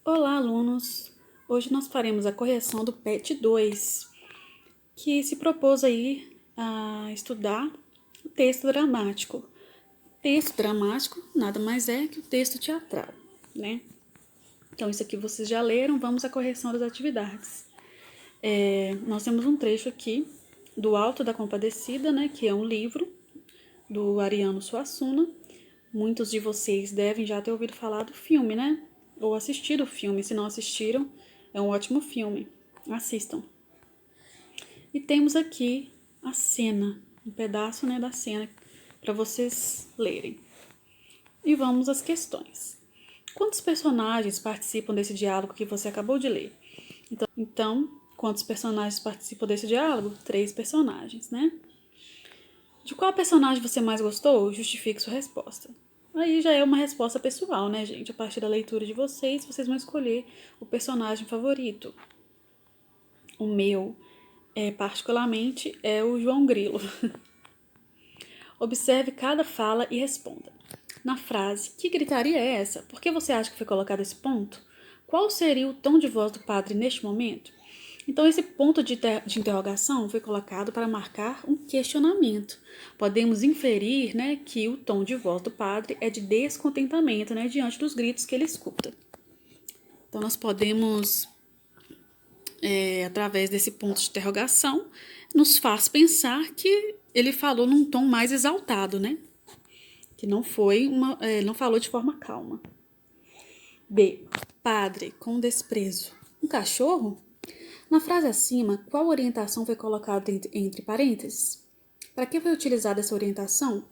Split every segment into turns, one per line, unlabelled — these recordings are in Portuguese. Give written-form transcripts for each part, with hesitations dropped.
Olá, alunos! Hoje nós faremos a correção do PET 2, que se propôs aí a estudar o texto dramático. Texto dramático nada mais é que o texto teatral, né? Então, isso aqui vocês já leram, vamos à correção das atividades. Nós temos um trecho aqui do Alto da Compadecida, né, que é um livro do Ariano Suassuna. Muitos de vocês devem já ter ouvido falar do filme, né? Ou assistido o filme. Se não assistiram, é um ótimo filme. Assistam. E temos aqui a cena, um pedaço, né, da cena para vocês lerem. E vamos às questões. Quantos personagens participam desse diálogo que você acabou de ler? Então, quantos personagens participam desse diálogo? 3 personagens, né? De qual personagem você mais gostou? Justifique sua resposta. Aí já é uma resposta pessoal, né, gente? A partir da leitura de vocês, vocês vão escolher o personagem favorito. O meu, particularmente, é o João Grilo. Observe cada fala e responda. Na frase, que gritaria é essa? Por que você acha que foi colocado esse ponto? Qual seria o tom de voz do padre neste momento? Então, esse ponto de interrogação foi colocado para marcar um questionamento. Podemos inferir, né, que o tom de voz do padre é de descontentamento, né, diante dos gritos que ele escuta. Então, nós podemos, através desse ponto de interrogação, nos faz pensar que ele falou num tom mais exaltado, né? Que não não falou de forma calma. B. Padre, com desprezo. Um cachorro? Na frase acima, qual orientação foi colocada entre parênteses? Para que foi utilizada essa orientação?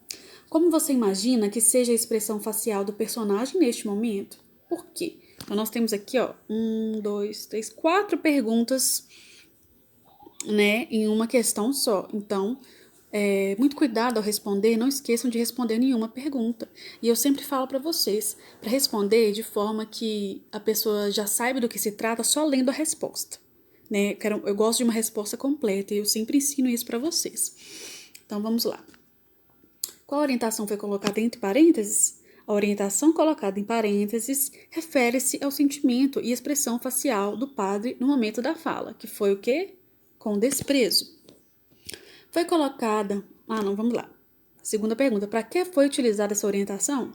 Como você imagina que seja a expressão facial do personagem neste momento? Por quê? Então, nós temos aqui, 4 perguntas, né, em uma questão só. Então, muito cuidado ao responder, não esqueçam de responder nenhuma pergunta. E eu sempre falo para vocês, para responder de forma que a pessoa já saiba do que se trata só lendo a resposta. Né? Eu gosto de uma resposta completa e eu sempre ensino isso para vocês. Então vamos lá. Qual orientação foi colocada entre parênteses? A orientação colocada em parênteses refere-se ao sentimento e expressão facial do padre no momento da fala, que foi o quê? Com desprezo. Foi colocada. Vamos lá. Segunda pergunta: para que foi utilizada essa orientação?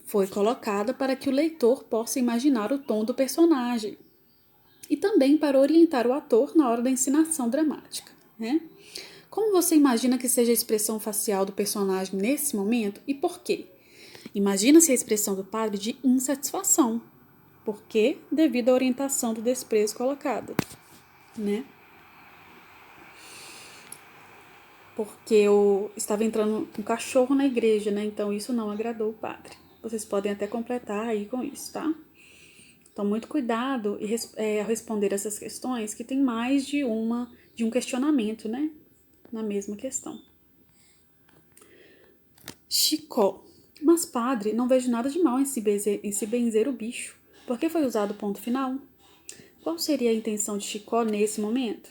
Foi colocada para que o leitor possa imaginar o tom do personagem e também para orientar o ator na hora da encenação dramática, né? Como você imagina que seja a expressão facial do personagem nesse momento e por quê? Imagina-se a expressão do padre de insatisfação. Por quê? Devido à orientação do desprezo colocada, né? Porque estava entrando um cachorro na igreja, né? Então isso não agradou o padre. Vocês podem até completar aí com isso, tá? Então, muito cuidado ao responder essas questões, que tem mais de um questionamento, né? Na mesma questão. Chicó. Mas, padre, não vejo nada de mal em se benzer o bicho. Por que foi usado o ponto final? Qual seria a intenção de Chicó nesse momento?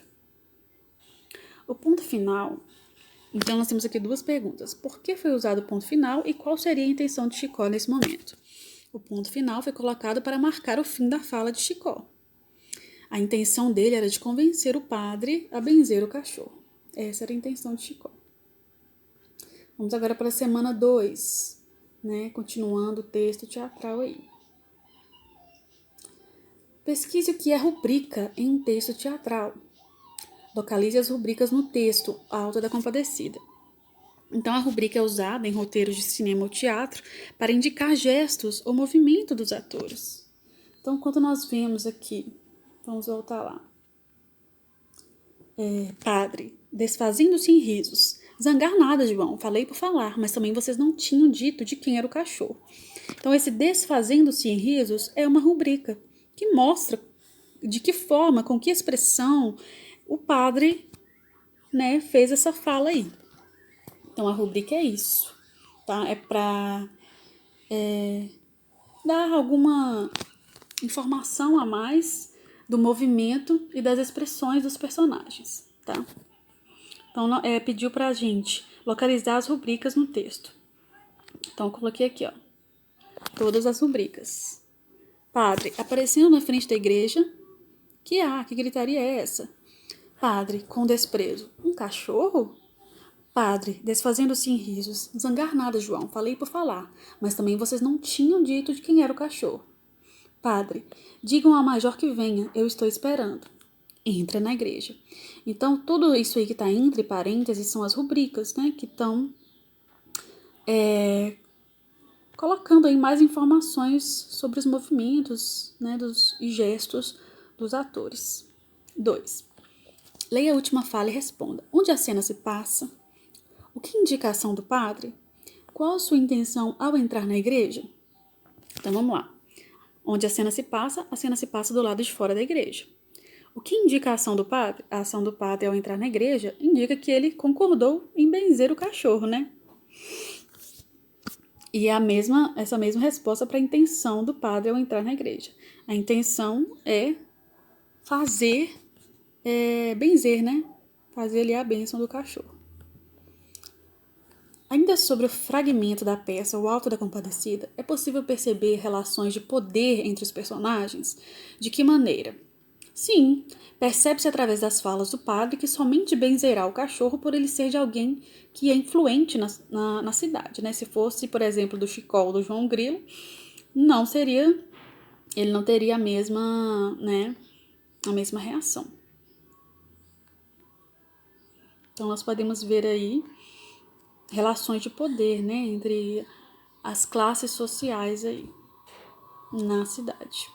O ponto final. Então, nós temos aqui 2 perguntas. Por que foi usado o ponto final e qual seria a intenção de Chicó nesse momento? O ponto final foi colocado para marcar o fim da fala de Chicó. A intenção dele era de convencer o padre a benzer o cachorro. Essa era a intenção de Chicó. Vamos agora para a semana 2, né? Continuando o texto teatral aí. Pesquise o que é rubrica em um texto teatral. Localize as rubricas no texto Alto da Compadecida. Então, a rubrica é usada em roteiros de cinema ou teatro para indicar gestos ou movimento dos atores. Então, quando nós vemos aqui, vamos voltar lá. Padre, desfazendo-se em risos. Zangar nada, João, falei por falar, mas também vocês não tinham dito de quem era o cachorro. Então, esse desfazendo-se em risos é uma rubrica que mostra de que forma, com que expressão o padre, né, fez essa fala aí. Então, a rubrica é isso, tá? É para dar alguma informação a mais do movimento e das expressões dos personagens, tá? Então, pediu pra gente localizar as rubricas no texto. Então, eu coloquei aqui, todas as rubricas. Padre, aparecendo na frente da igreja. Que gritaria é essa? Padre, com desprezo. Um cachorro? Padre, desfazendo-se em risos. Zangar nada, João. Falei por falar. Mas também vocês não tinham dito de quem era o cachorro. Padre, digam ao major que venha. Eu estou esperando. Entra na igreja. Então, tudo isso aí que está entre parênteses são as rubricas, né? Que estão colocando aí mais informações sobre os movimentos, né, e gestos dos atores. 2. Leia a última fala e responda. Onde a cena se passa? O que indica a ação do padre? Qual a sua intenção ao entrar na igreja? Então vamos lá. Onde a cena se passa do lado de fora da igreja. O que indica a ação do padre? A ação do padre ao entrar na igreja indica que ele concordou em benzer o cachorro, né? E é essa mesma resposta para a intenção do padre ao entrar na igreja. A intenção é benzer, né? Fazer ali a bênção do cachorro. Ainda sobre o fragmento da peça O Alto da Compadecida, é possível perceber relações de poder entre os personagens? De que maneira? Sim, percebe-se através das falas do padre que somente benzerá o cachorro por ele ser de alguém que é influente na cidade, né? Se fosse, por exemplo, do Chicó ou do João Grilo, ele não teria a mesma reação. Então nós podemos ver aí relações de poder, né, entre as classes sociais aí na cidade.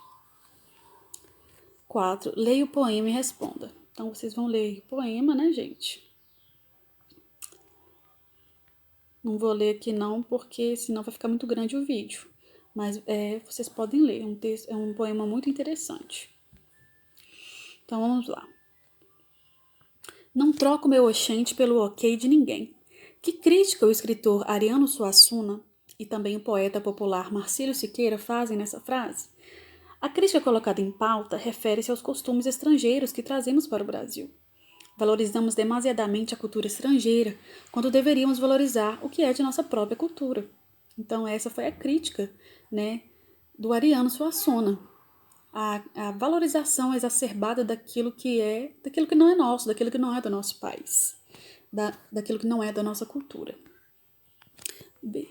4. Leia o poema e responda. Então vocês vão ler o poema, né, gente? Não vou ler aqui não, porque senão vai ficar muito grande o vídeo. Mas vocês podem ler, é um poema muito interessante. Então vamos lá. Não troco meu oxente pelo ok de ninguém. Que crítica o escritor Ariano Suassuna e também o poeta popular Marcílio Siqueira fazem nessa frase? A crítica colocada em pauta refere-se aos costumes estrangeiros que trazemos para o Brasil. Valorizamos demasiadamente a cultura estrangeira, quando deveríamos valorizar o que é de nossa própria cultura. Então essa foi a crítica, né, do Ariano Suassuna. A valorização exacerbada daquilo que não é nosso, daquilo que não é do nosso país, daquilo que não é da nossa cultura. B.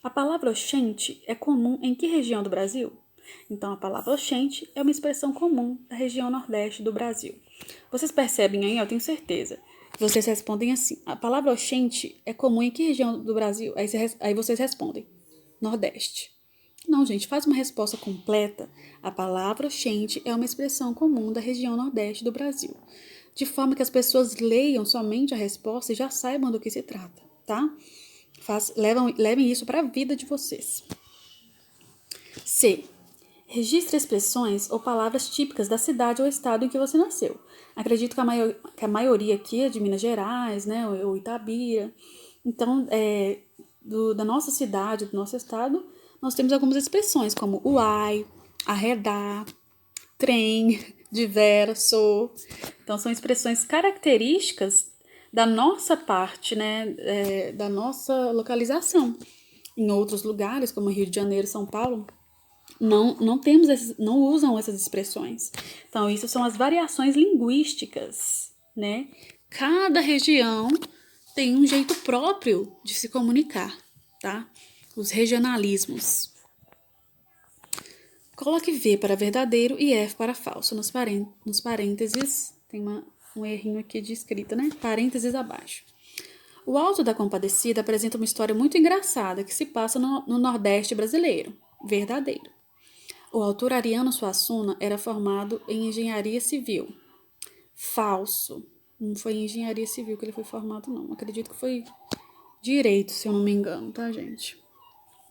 A palavra oxente é comum em que região do Brasil? Então, a palavra oxente é uma expressão comum da região nordeste do Brasil. Vocês percebem aí, eu tenho certeza. Vocês respondem assim, a palavra oxente é comum em que região do Brasil? Aí vocês respondem, Nordeste. Não, gente, faz uma resposta completa. A palavra oxente é uma expressão comum da região nordeste do Brasil, de forma que as pessoas leiam somente a resposta e já saibam do que se trata, tá? Levem isso para a vida de vocês. C. Registre expressões ou palavras típicas da cidade ou estado em que você nasceu. Acredito que a maioria aqui é de Minas Gerais, né, ou Itabira. Então, da nossa cidade, do nosso estado, nós temos algumas expressões como uai, arredar, trem, diverso. Então, são expressões características da nossa parte, né, da nossa localização. Em outros lugares, como Rio de Janeiro, São Paulo, não usam essas expressões. Então, isso são as variações linguísticas, né? Cada região tem um jeito próprio de se comunicar, tá? Os regionalismos. Coloque V para verdadeiro e F para falso. Nos parênteses, tem um errinho aqui de escrita, né? Parênteses abaixo. O Alto da Compadecida apresenta uma história muito engraçada que se passa no Nordeste brasileiro. Verdadeiro. O autor Ariano Suassuna era formado em engenharia civil. Falso. Não foi em engenharia civil que ele foi formado, não. Acredito que foi direito, se eu não me engano, tá, gente?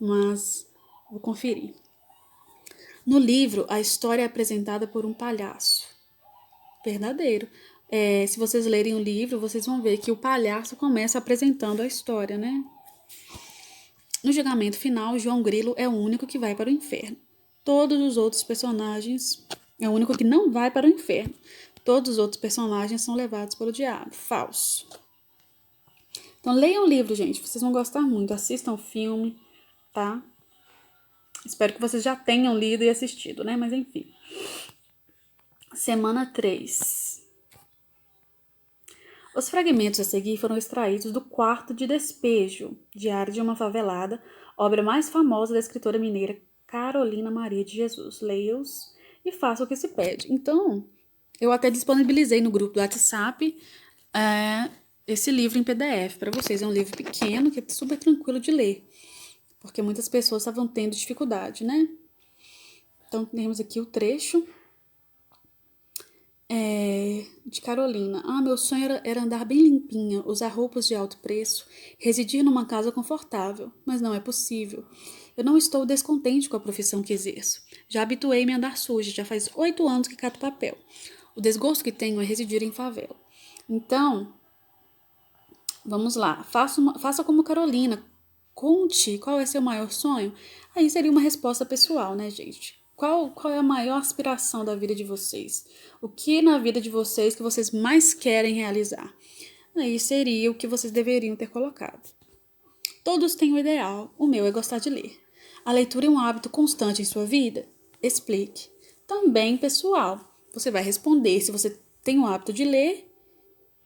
Mas vou conferir. No livro, a história é apresentada por um palhaço. Verdadeiro. Se vocês lerem o livro, vocês vão ver que o palhaço começa apresentando a história, né? No julgamento final, João Grilo é o único que vai para o inferno. Todos os outros personagens... É o único que não vai para o inferno. Todos os outros personagens são levados pelo diabo. Falso. Então, leiam o livro, gente. Vocês vão gostar muito. Assistam o filme, tá? Espero que vocês já tenham lido e assistido, né? Mas enfim. Semana 3. Os fragmentos a seguir foram extraídos do Quarto de Despejo, Diário de uma Favelada, obra mais famosa da escritora mineira Carolina Maria de Jesus. Leia-os e faça o que se pede. Então, eu até disponibilizei no grupo do WhatsApp esse livro em PDF para vocês. É um livro pequeno que é super tranquilo de ler, porque muitas pessoas estavam tendo dificuldade, né? Então, temos aqui o trecho de Carolina. Meu sonho era andar bem limpinha, usar roupas de alto preço, residir numa casa confortável, mas não é possível. Eu não estou descontente com a profissão que exerço. Já habituei-me a andar suja, já faz 8 anos que cato papel. O desgosto que tenho é residir em favela. Então, vamos lá. Faça como Carolina. Conte qual é seu maior sonho. Aí seria uma resposta pessoal, né, gente? Qual é a maior aspiração da vida de vocês? O que na vida de vocês que vocês mais querem realizar? Aí seria o que vocês deveriam ter colocado. Todos têm um ideal, o meu é gostar de ler. A leitura é um hábito constante em sua vida? Explique. Também pessoal. Você vai responder se você tem o hábito de ler.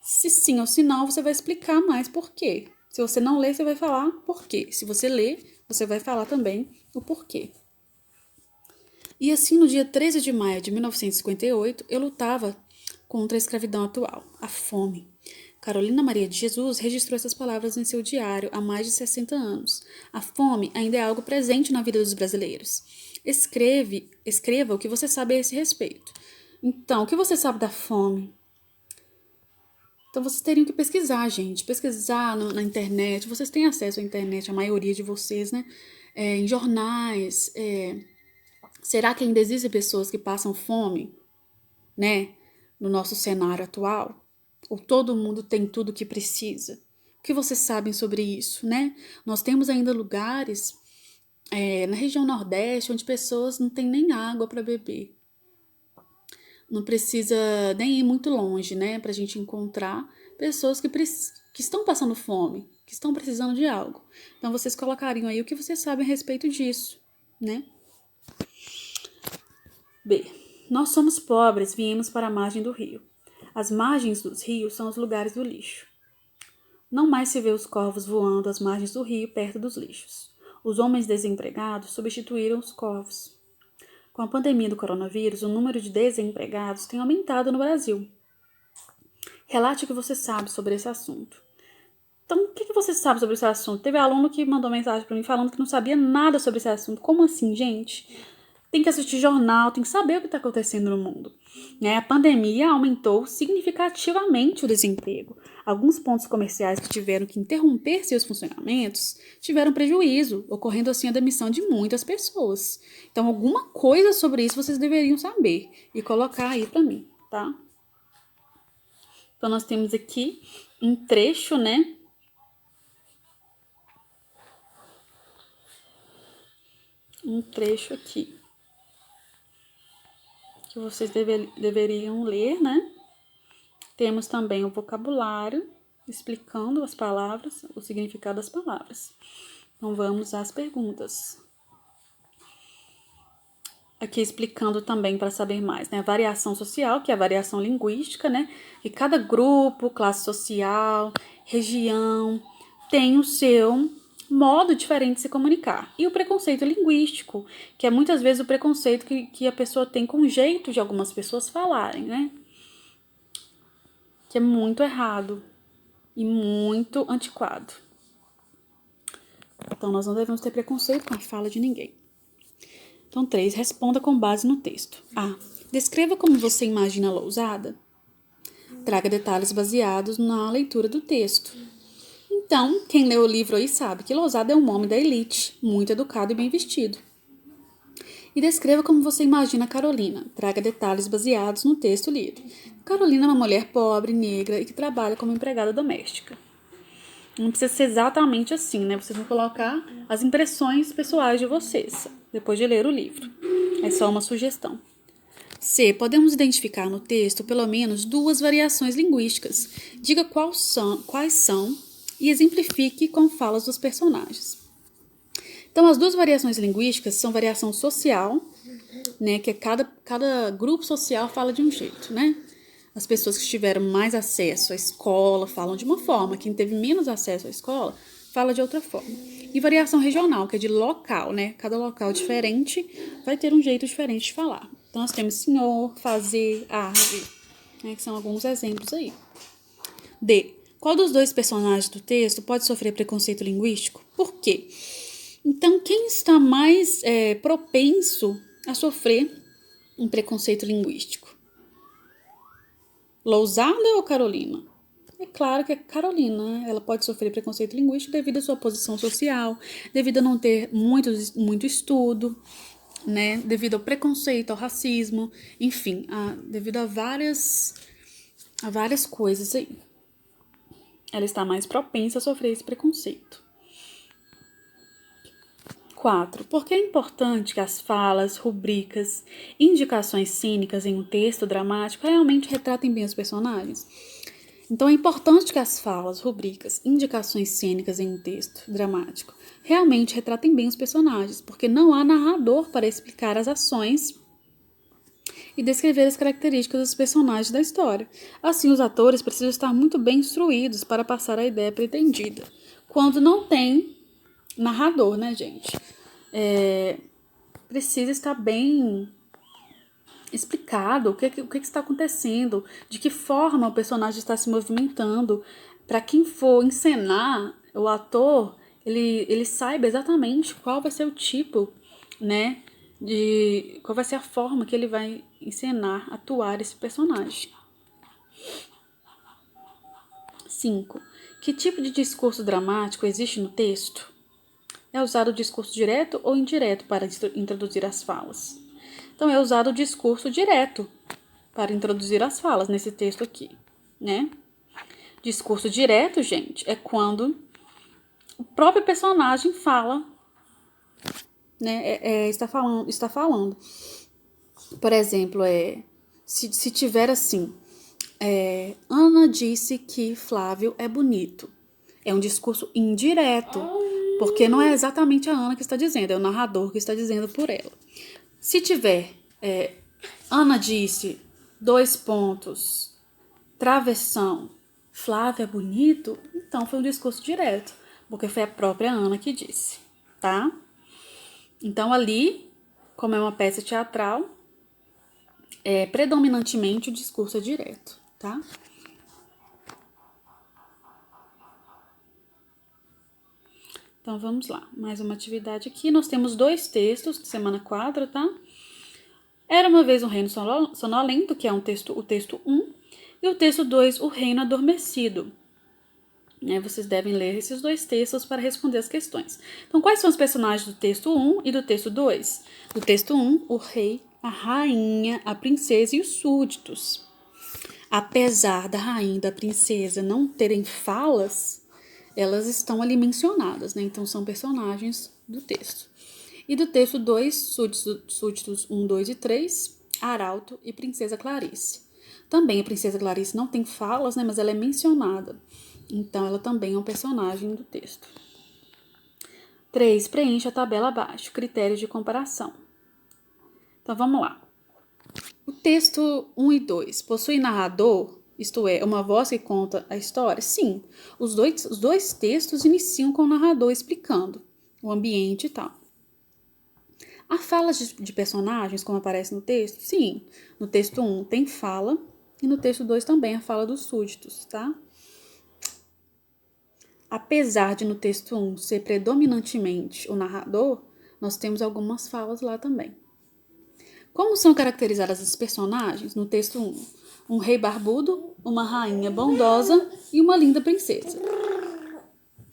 Se sim ou se não, você vai explicar mais por quê. Se você não lê, você vai falar por quê. Se você lê, você vai falar também o porquê. E assim, no dia 13 de maio de 1958, eu lutava contra a escravidão atual, a fome. Carolina Maria de Jesus registrou essas palavras em seu diário há mais de 60 anos. A fome ainda é algo presente na vida dos brasileiros. Escreva o que você sabe a esse respeito. Então, o que você sabe da fome? Então, vocês teriam que pesquisar, gente. Pesquisar na internet. Vocês têm acesso à internet, a maioria de vocês, né? Em jornais. Será que ainda existem pessoas que passam fome, né? No nosso cenário atual? Ou todo mundo tem tudo o que precisa? O que vocês sabem sobre isso, né? Nós temos ainda lugares na região Nordeste onde pessoas não têm nem água para beber. Não precisa nem ir muito longe, né? Para a gente encontrar pessoas que estão passando fome, que estão precisando de algo. Então, vocês colocariam aí o que vocês sabem a respeito disso, né? B. Nós somos pobres, viemos para a margem do rio. As margens dos rios são os lugares do lixo. Não mais se vê os corvos voando às margens do rio perto dos lixos. Os homens desempregados substituíram os corvos. Com a pandemia do coronavírus, o número de desempregados tem aumentado no Brasil. Relate o que você sabe sobre esse assunto. Então, o que você sabe sobre esse assunto? Teve aluno que mandou mensagem para mim falando que não sabia nada sobre esse assunto. Como assim, gente? Tem que assistir jornal, tem que saber o que está acontecendo no mundo. A pandemia aumentou significativamente o desemprego. Alguns pontos comerciais que tiveram que interromper seus funcionamentos tiveram prejuízo, ocorrendo assim a demissão de muitas pessoas. Então, alguma coisa sobre isso vocês deveriam saber e colocar aí para mim, tá? Então, nós temos aqui um trecho, né? Um trecho aqui que vocês deveriam ler, né? Temos também o vocabulário, explicando as palavras, o significado das palavras. Então, vamos às perguntas. Aqui explicando também para saber mais, né? A variação social, que é a variação linguística, né? E cada grupo, classe social, região, tem o seu modo diferente de se comunicar. E o preconceito linguístico, que é muitas vezes o preconceito que a pessoa tem com o jeito de algumas pessoas falarem, né? Que é muito errado e muito antiquado. Então, nós não devemos ter preconceito com a fala de ninguém. Então, 3. Responda com base no texto. A. Descreva como você imagina a Lousada. Traga detalhes baseados na leitura do texto. Então, quem leu o livro aí sabe que Lousada é um homem da elite, muito educado e bem vestido. E descreva como você imagina Carolina. Traga detalhes baseados no texto lido. Carolina é uma mulher pobre, negra e que trabalha como empregada doméstica. Não precisa ser exatamente assim, né? Vocês vão colocar as impressões pessoais de vocês, depois de ler o livro. É só uma sugestão. C. Podemos identificar no texto pelo menos 2 variações linguísticas. Diga quais são e exemplifique com falas dos personagens. Então, as duas variações linguísticas são variação social, né, que cada grupo social fala de um jeito, né? As pessoas que tiveram mais acesso à escola falam de uma forma, quem teve menos acesso à escola fala de outra forma. E variação regional, que é de local, né? Cada local diferente vai ter um jeito diferente de falar. Então, nós temos senhor, fazer, árvore, né, que são alguns exemplos aí. D. Qual dos dois personagens do texto pode sofrer preconceito linguístico? Por quê? Então, quem está mais propenso a sofrer um preconceito linguístico? Lousada ou Carolina? É claro que é Carolina, né? Ela pode sofrer preconceito linguístico devido à sua posição social, devido a não ter muito estudo, né? Devido ao preconceito, ao racismo, enfim, devido a várias coisas aí. Ela está mais propensa a sofrer esse preconceito. 4. Por que é importante que as falas, rubricas, indicações cênicas em um texto dramático realmente retratem bem os personagens? Então, é importante que as falas, rubricas, indicações cênicas em um texto dramático realmente retratem bem os personagens, porque não há narrador para explicar as ações e descrever as características dos personagens da história. Assim, os atores precisam estar muito bem instruídos para passar a ideia pretendida. Quando não tem narrador, né, gente? Precisa estar bem explicado o que está acontecendo, de que forma o personagem está se movimentando, para quem for encenar, o ator, ele saiba exatamente qual vai ser o tipo, né, qual vai ser a forma que ele vai encenar, atuar esse personagem. 5. Que tipo de discurso dramático existe no texto? É usado o discurso direto ou indireto para introduzir as falas? Então, é usado o discurso direto para introduzir as falas nesse texto aqui, né? Discurso direto, gente, é quando o próprio personagem fala, né? Está falando. Por exemplo, se tiver assim, Ana disse que Flávio é bonito. É um discurso indireto, porque não é exatamente a Ana que está dizendo, é o narrador que está dizendo por ela. Se tiver, Ana disse, : travessão, Flávio é bonito, então foi um discurso direto, porque foi a própria Ana que disse, tá? Então ali, como é uma peça teatral, predominantemente o discurso é direto, tá? Então vamos lá, mais uma atividade aqui. Nós temos 2 textos de semana 4, tá? Era uma vez um reino sonolento, que é o texto 1, e o texto 2, o reino adormecido. Vocês devem ler esses 2 textos para responder as questões. Então, quais são os personagens do texto 1 e do texto 2? Do texto 1, o rei, a rainha, a princesa e os súditos. Apesar da rainha e da princesa não terem falas, elas estão ali mencionadas, né? Então, são personagens do texto. E do texto 2, súditos 1, 2 e 3, Arauto e Princesa Clarice. Também a Princesa Clarice não tem falas, né? Mas ela é mencionada. Então, ela também é um personagem do texto. 3. Preencha a tabela abaixo. Critérios de comparação. Então, vamos lá. O texto 1 e 2 possui narrador, isto é, uma voz que conta a história? Sim. Os dois textos iniciam com o narrador explicando o ambiente e tal. Há falas de personagens, como aparece no texto? Sim. No texto 1 tem fala e no texto 2 também a fala dos súditos, tá? Apesar de no texto 1 ser predominantemente o narrador, nós temos algumas falas lá também. Como são caracterizadas as personagens no texto 1? Um rei barbudo, uma rainha bondosa e uma linda princesa.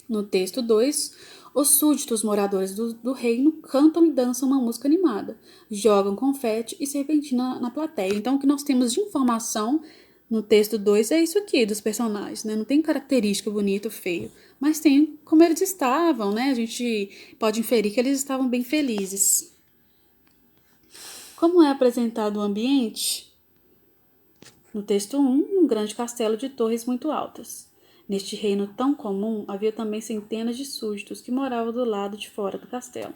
No texto 2, os súditos moradores do reino cantam e dançam uma música animada, jogam confete e serpentina na plateia. Então, o que nós temos de informação no texto 2 é isso aqui dos personagens, né? Não tem característica bonito ou feio, mas tem como eles estavam, né? A gente pode inferir que eles estavam bem felizes. Como é apresentado o ambiente? No texto 1, um grande castelo de torres muito altas. Neste reino tão comum, havia também centenas de súditos que moravam do lado de fora do castelo.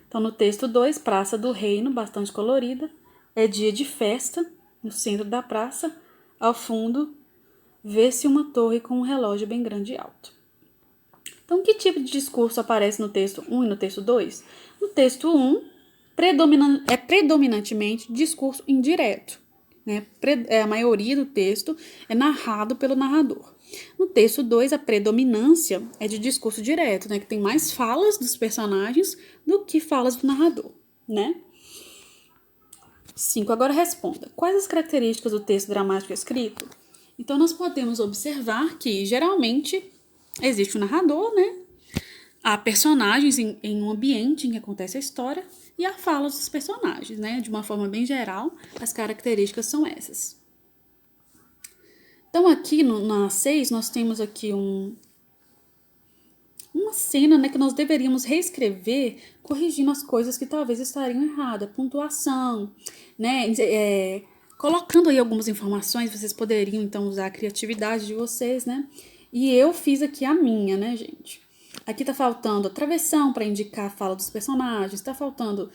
Então, no texto 2, Praça do Reino, bastante colorida, é dia de festa, no centro da praça, ao fundo, vê-se uma torre com um relógio bem grande e alto. Então, que tipo de discurso aparece no texto 1 e no texto 2? No texto 1, é predominantemente discurso indireto. Né? A maioria do texto é narrado pelo narrador. No texto 2, a predominância é de discurso direto, né? Que tem mais falas dos personagens do que falas do narrador. Né? 5. Agora responda. Quais as características do texto dramático escrito? Então, nós podemos observar que, geralmente, existe um narrador, né? Há personagens em um ambiente em que acontece a história e há falas dos personagens, né? De uma forma bem geral, as características são essas. Então, aqui na 6, nós temos aqui uma cena, né, que nós deveríamos reescrever, corrigindo as coisas que talvez estariam erradas. Pontuação, né? Colocando aí algumas informações, vocês poderiam, então, usar a criatividade de vocês, né? E eu fiz aqui a minha, né, gente? Aqui tá faltando a travessão para indicar a fala dos personagens, tá faltando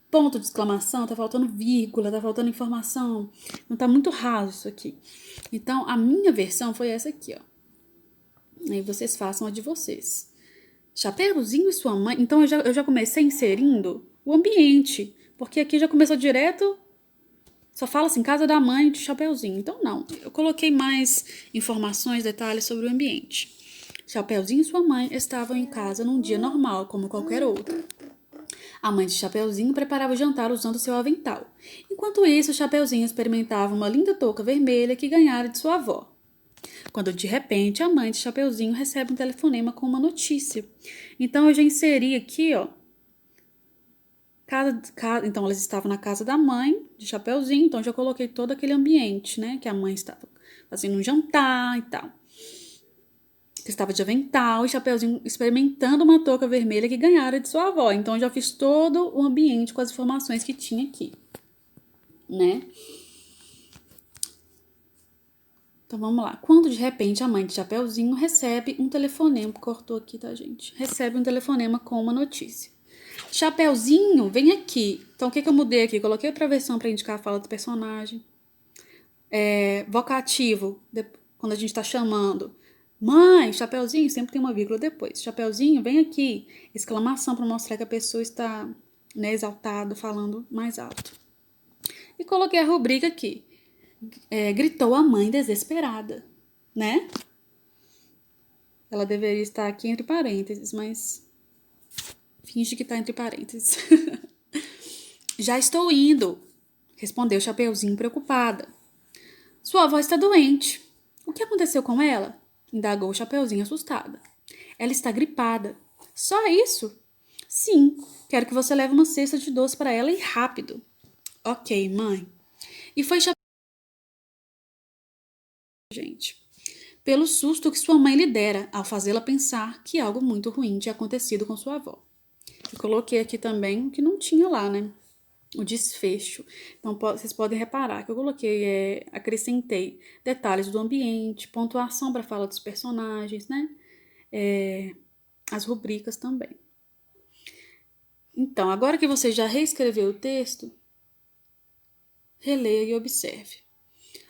ponto de exclamação, tá faltando vírgula, tá faltando informação. Não tá muito raso isso aqui. Então, a minha versão foi essa aqui, ó. Aí vocês façam a de vocês. Chapeuzinho e sua mãe. Então, eu já comecei inserindo o ambiente. Porque aqui já começou direto. Só fala assim, casa da mãe de Chapeuzinho. Então, não. Eu coloquei mais informações, detalhes sobre o ambiente. Chapeuzinho e sua mãe estavam em casa num dia normal, como qualquer outro. A mãe de Chapeuzinho preparava o jantar usando seu avental. Enquanto isso, Chapeuzinho experimentava uma linda touca vermelha que ganhara de sua avó. Quando de repente a mãe de Chapeuzinho recebe um telefonema com uma notícia. Então eu já inseri aqui, ó. Então elas estavam na casa da mãe de Chapeuzinho, então já coloquei todo aquele ambiente, né? Que a mãe estava fazendo um jantar e tal. Que estava de avental e Chapeuzinho experimentando uma touca vermelha que ganhara de sua avó. Então eu já fiz todo o ambiente com as informações que tinha aqui, né? Então vamos lá. Quando de repente a mãe de Chapeuzinho recebe um telefonema, cortou aqui, tá, gente? Recebe um telefonema com uma notícia. Chapeuzinho, vem aqui. Então o que eu mudei aqui? Coloquei outra versão para indicar a fala do personagem. Vocativo, quando a gente tá chamando. Mãe, Chapeuzinho, sempre tem uma vírgula depois. Chapeuzinho, vem aqui. Exclamação para mostrar que a pessoa está, né, exaltada, falando mais alto. E coloquei a rubrica aqui. Gritou a mãe desesperada, né? Ela deveria estar aqui entre parênteses, mas finge que está entre parênteses. Já estou indo, respondeu Chapeuzinho preocupada. Sua avó está doente. O que aconteceu com ela? Indagou Chapeuzinho assustada. Ela está gripada. Só isso? Sim, quero que você leve uma cesta de doce para ela e rápido. Ok, mãe. E foi Chapeuzinho, gente, pelo susto que sua mãe lhe dera ao fazê-la pensar que algo muito ruim tinha acontecido com sua avó. Eu coloquei aqui também o que não tinha lá, né? O desfecho. Então, vocês podem reparar que eu coloquei, acrescentei detalhes do ambiente, pontuação para a fala dos personagens, né? As rubricas também. Então, agora que você já reescreveu o texto, releia e observe.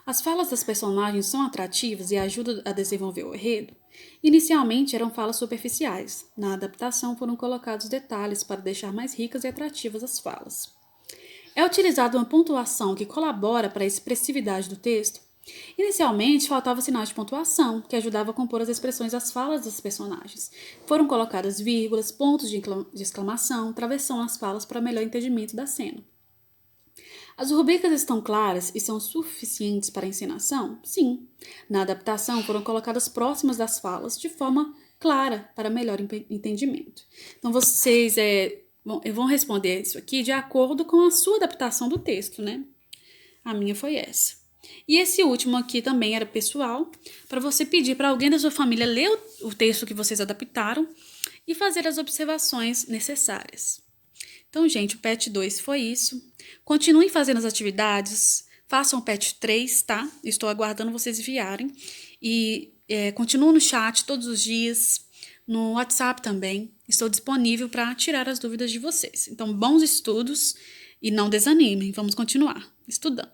As falas das personagens são atrativas e ajudam a desenvolver o enredo? Inicialmente eram falas superficiais. Na adaptação foram colocados detalhes para deixar mais ricas e atrativas as falas. É utilizada uma pontuação que colabora para a expressividade do texto. Inicialmente, faltava sinal de pontuação, que ajudava a compor as expressões das falas dos personagens. Foram colocadas vírgulas, pontos de exclamação, travessão nas falas para melhor entendimento da cena. As rubricas estão claras e são suficientes para a encenação? Sim. Na adaptação, foram colocadas próximas das falas, de forma clara, para melhor entendimento. Então, vocês vão responder isso aqui de acordo com a sua adaptação do texto, né? A minha foi essa. E esse último aqui também era pessoal, para você pedir para alguém da sua família ler o texto que vocês adaptaram e fazer as observações necessárias. Então, gente, o PET 2 foi isso. Continuem fazendo as atividades, façam o PET 3, tá? Estou aguardando vocês enviarem. E Continuo no chat todos os dias, no WhatsApp também. Estou disponível para tirar as dúvidas de vocês. Então, bons estudos e não desanimem. Vamos continuar estudando.